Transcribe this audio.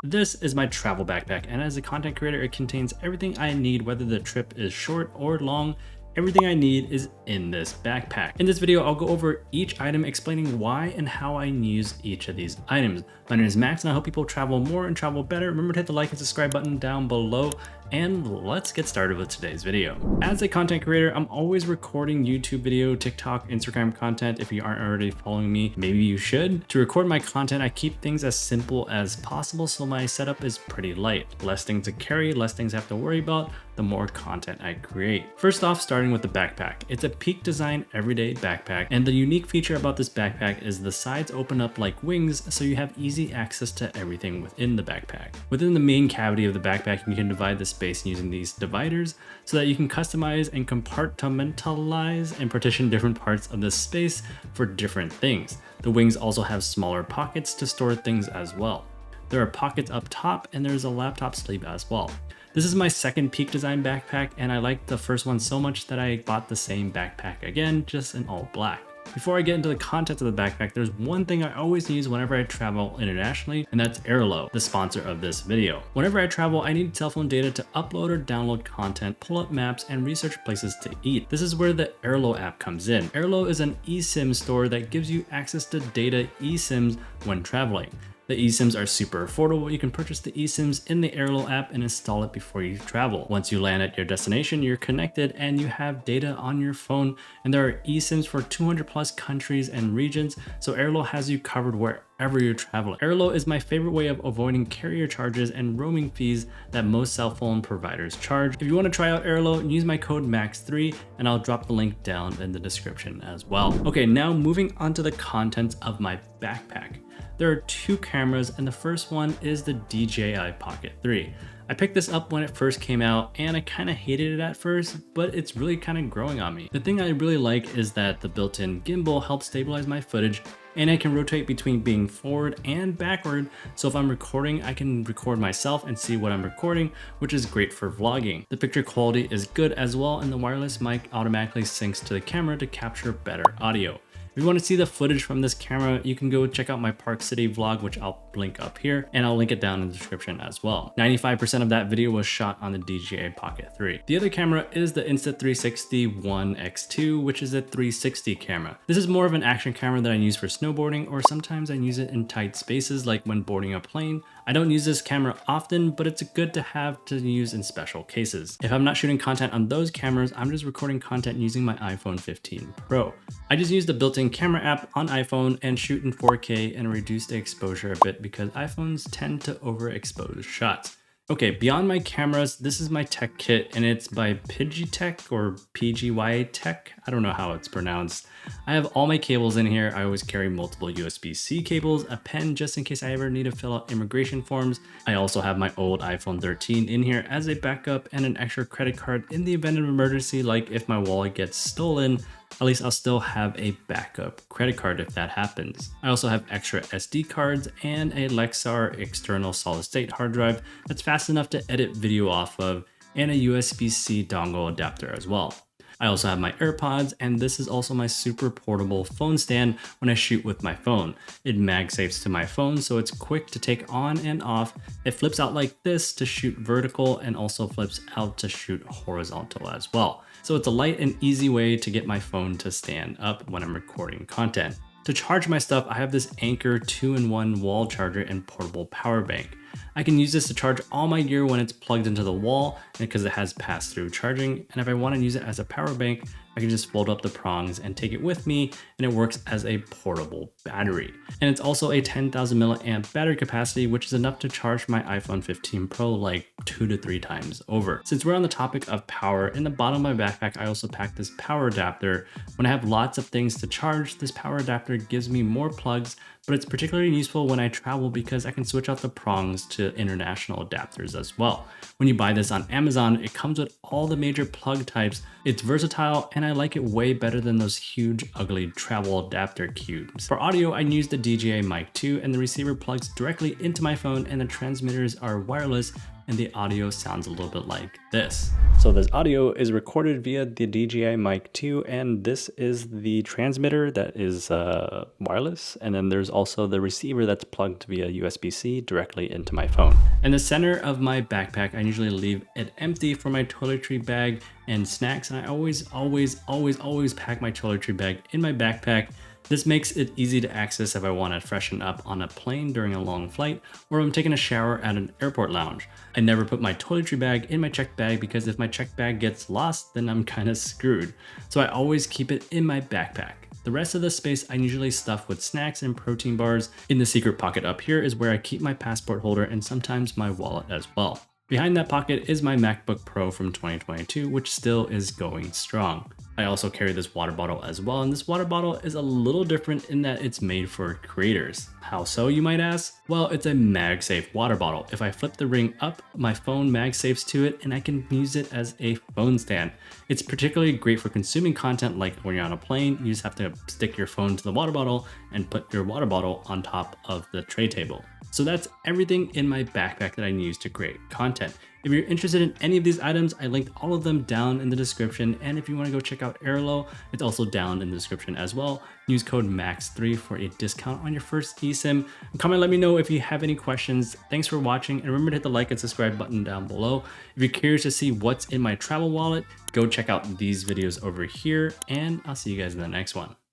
This is my travel backpack, and as a content creator, it contains everything I need, whether the trip is short or long. Everything I need is in this backpack. In this video, I'll go over each item, explaining why and how I use each of these items. My name is Max, and I hope people travel more and travel better. Remember to hit the like and subscribe button down below, and let's get started with today's video. As a content creator, I'm always recording YouTube video, TikTok, Instagram content. If you aren't already following me, maybe you should. To record my content, I keep things as simple as possible, so my setup is pretty light. Less things to carry, less things I have to worry about, the more content I create. First off, starting with the backpack. It's a Peak Design everyday backpack, and the unique feature about this backpack is the sides open up like wings, so you have easy access to everything within the backpack. Within the main cavity of the backpack, you can divide the space using these dividers so that you can customize and compartmentalize and partition different parts of the space for different things. The wings also have smaller pockets to store things as well. There are pockets up top, and there's a laptop sleeve as well. This is my second Peak Design backpack, and I liked the first one so much that I bought the same backpack again, just in all black. Before I get into the contents of the backpack, there's one thing I always use whenever I travel internationally, and that's Airlo, the sponsor of this video. Whenever I travel, I need cell phone data to upload or download content, pull up maps, and research places to eat. This is where the Airlo app comes in. Airlo is an eSIM store that gives you access to data eSIMs when traveling. The eSIMs are super affordable. You can purchase the eSIMs in the Airlo app and install it before you travel. Once you land at your destination, you're connected and you have data on your phone, and there are eSIMs for 200 plus countries and regions, so Airlo has you covered wherever you're traveling. Airlo is my favorite way of avoiding carrier charges and roaming fees that most cell phone providers charge. If you want to try out Airlo, use my code MAX3 and I'll drop the link down in the description as well. Okay, now moving on to the contents of my backpack. There are two cameras, and the first one is the DJI Pocket 3. I picked this up when it first came out, and I kind of hated it at first, but it's really kind of growing on me. The thing I really like is that the built-in gimbal helps stabilize my footage, and I can rotate between being forward and backward, so if I'm recording, I can record myself and see what I'm recording, which is great for vlogging. The picture quality is good as well, and the wireless mic automatically syncs to the camera to capture better audio. If you want to see the footage from this camera, you can go check out my Park City vlog, which I'll link up here, and I'll link it down in the description as well. 95% of that video was shot on the DJI Pocket 3. The other camera is the Insta360 ONE X2, which is a 360 camera. This is more of an action camera that I use for snowboarding, or sometimes I use it in tight spaces like when boarding a plane. I don't use this camera often, but it's good to have to use in special cases. If I'm not shooting content on those cameras, I'm just recording content using my iPhone 15 Pro. I just use the built-in camera app on iPhone and shoot in 4K and reduce the exposure a bit because iPhones tend to overexpose shots. Okay, beyond my cameras, this is my tech kit, and it's by PGYTECH or PGYTECH. I don't know how it's pronounced. I have all my cables in here. I always carry multiple USB-C cables, a pen just in case I ever need to fill out immigration forms. I also have my old iPhone 13 in here as a backup, and an extra credit card in the event of an emergency, like if my wallet gets stolen. At least I'll still have a backup credit card if that happens. I also have extra SD cards and a Lexar external solid state hard drive that's fast enough to edit video off of, and a USB-C dongle adapter as well. I also have my AirPods, and this is also my super portable phone stand when I shoot with my phone. It MagSafes to my phone, so it's quick to take on and off. It flips out like this to shoot vertical, and also flips out to shoot horizontal as well. So it's a light and easy way to get my phone to stand up when I'm recording content. To charge my stuff, I have this Anker 2-in-1 wall charger and portable power bank. I can use this to charge all my gear when it's plugged into the wall, because it has pass-through charging, and if I want to use it as a power bank, I can just fold up the prongs and take it with me, and it works as a portable battery. And it's also a 10,000 milliamp battery capacity, which is enough to charge my iPhone 15 Pro like 2 to 3 times over. Since we're on the topic of power, in the bottom of my backpack, I also pack this power adapter. When I have lots of things to charge, this power adapter gives me more plugs, but it's particularly useful when I travel because I can switch out the prongs to international adapters as well. When you buy this on Amazon, it comes with all the major plug types. It's versatile, and I like it way better than those huge, ugly travel adapter cubes. For audio, I use the DJI Mic 2, and the receiver plugs directly into my phone, and the transmitters are wireless and the audio sounds a little bit like this. So this audio is recorded via the DJI Mic 2, and this is the transmitter that is wireless, and then there's also the receiver that's plugged via USB-C directly into my phone. In the center of my backpack, I usually leave it empty for my toiletry bag and snacks, and I always pack my toiletry bag in my backpack. This makes it easy to access if I want to freshen up on a plane during a long flight, or if I'm taking a shower at an airport lounge. I never put my toiletry bag in my checked bag because if my checked bag gets lost, then I'm kind of screwed. So I always keep it in my backpack. The rest of the space I usually stuff with snacks and protein bars. In the secret pocket up here is where I keep my passport holder and sometimes my wallet as well. Behind that pocket is my MacBook Pro from 2022, which still is going strong. I also carry this water bottle as well, and this water bottle is a little different in that it's made for creators. How so, you might ask? Well, it's a MagSafe water bottle. If I flip the ring up, my phone MagSafes to it, and I can use it as a phone stand. It's particularly great for consuming content like when you're on a plane, you just have to stick your phone to the water bottle and put your water bottle on top of the tray table. So that's everything in my backpack that I use to create content. If you're interested in any of these items, I linked all of them down in the description. And if you want to go check out Airlo, it's also down in the description as well. Use code MAX3 for a discount on your first eSIM. Comment, let me know if you have any questions. Thanks for watching, and remember to hit the like and subscribe button down below. If you're curious to see what's in my travel wallet, go check out these videos over here, and I'll see you guys in the next one.